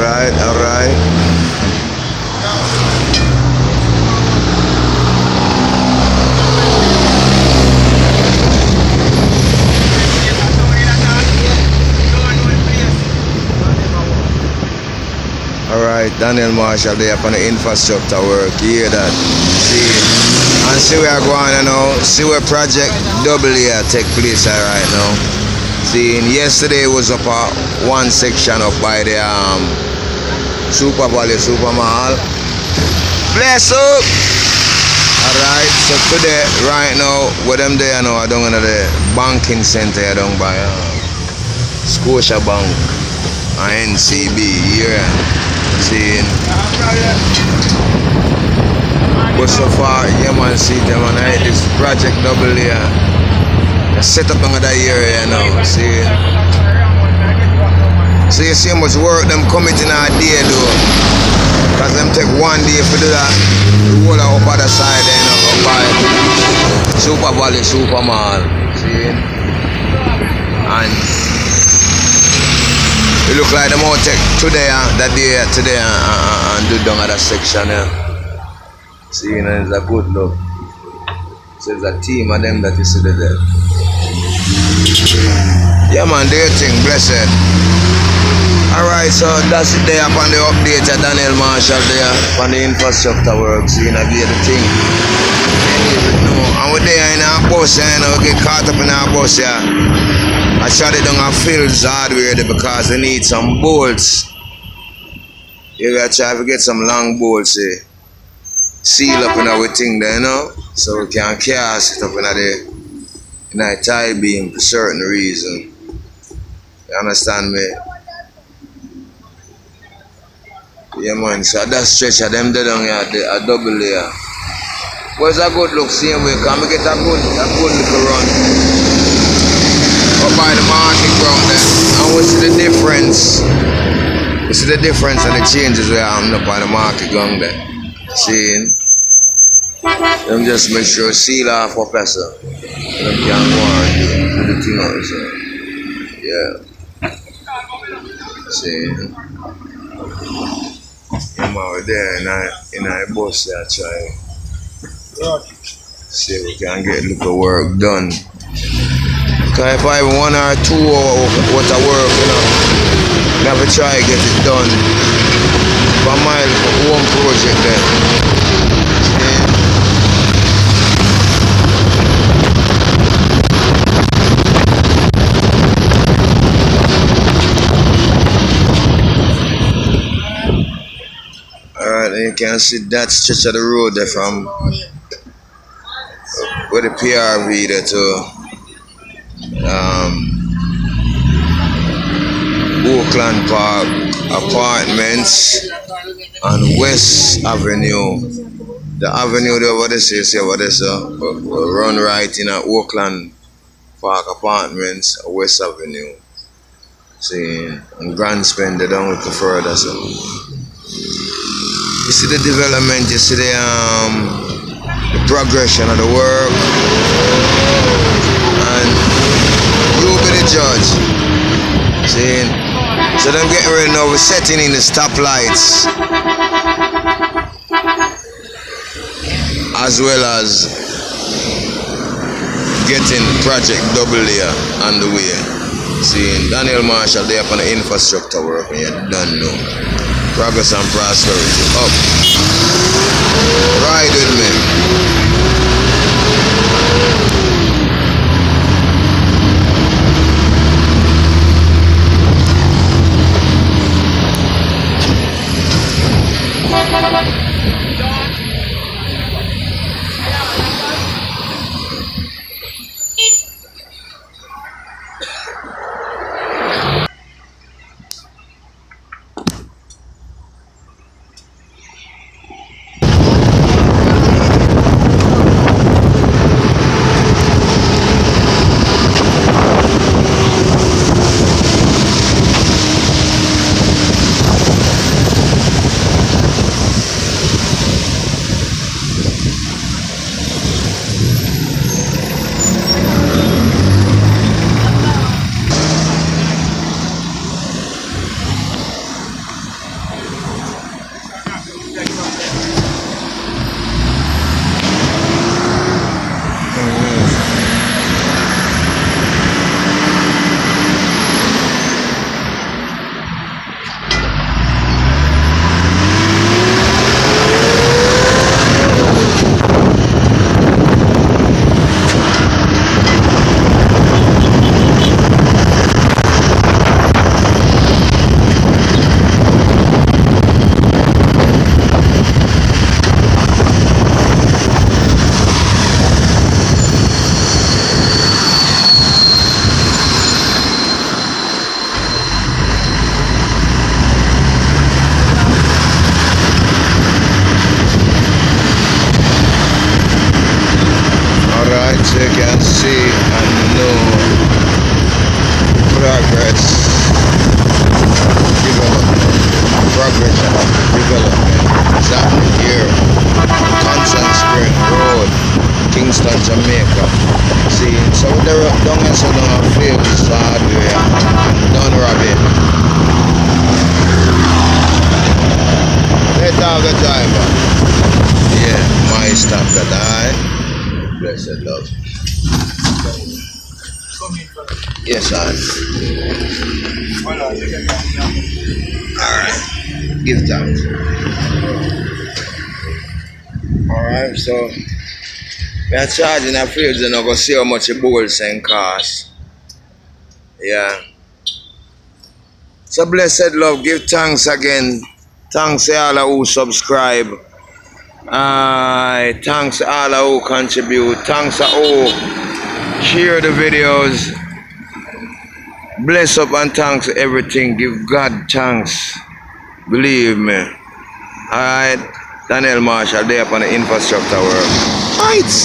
Alright, alright. Alright, Daniel Marshall there upon the infrastructure work. You hear that? See, and see where I go on now. See where project double here take place right now. See, yesterday was up one section up by the Super Valley Super Mall. Bless up! Alright, so today, right now, with them there now, I don't know the banking center down by Scotia Bank and NCB here. See, but so far, yeah man, see them and I this project double here. They set up another area now, see. So you see how much work them commit in a day though. Cause them take one day for do that. The whole up other side then up by Super Valley Super Mall. See? And it look like them all take today that day today and do down at that section here. See, you know, it's a good look. So it's a team of them that you see there. Yeah man, do your thing, blessed. Alright, so that's it there upon the update of Daniel Marshall there upon the infrastructure works, you know, be the thing. And we're there in our bus, you know, get caught up in our bus here. I shot it down our fields hardware there because they need some bolts. You gotta try to get some long bolts here. Seal up in our thing there, you know, so we can cast it up in a tie beam for certain reason. You understand me? Yeah man, so that stretch of them there down here, a double layer. But it's a good look, same way, can we get a good little run up by the market ground there. And we see the difference. We see the difference and the changes we have up by the market ground there. See? Them just make sure seal off up there, so them can go on do the thing out, so yeah. See? I'm out there in a bus there try. See if we can get a little work done. Because if I have 1 or 2 hours worth of work, you know, I have to try to get it done. For my own project there. Alright, you can see that stretch of the road there from where the PRV there to Oakland Park Apartments on West Avenue. The avenue there, what they say what they say, will run right in Oakland Park Apartments, West Avenue. See, and Grand Spend they don't look further, so. You see the development, you see the progression of the work, and you be the judge. See, so them getting ready now, we're setting in the stoplights as well as getting project double layer on the way. See, Daniel Marshall there upon the infrastructure work when you're done now. Progress and prosperity. Up. Ride with me. can see and know progress, development, progression of development is happening here. Constant Spring Road, Kingston, Jamaica. See, so they're down and so down a fields hardware and done rabbit. Let's have the driver. Yeah, my stop that I. Blessed love. Yes, I. Alright. Give thanks. Alright, so we are charging a fields and I go see how much a bowl saying cost. Yeah. So blessed love, give thanks again. Thanks to all who subscribe. Thanks to all who contribute. Thanks to all share the videos. Bless up and thanks to everything. Give God thanks. Believe me. Alright. Daniel Marshall there upon the infrastructure work. Right.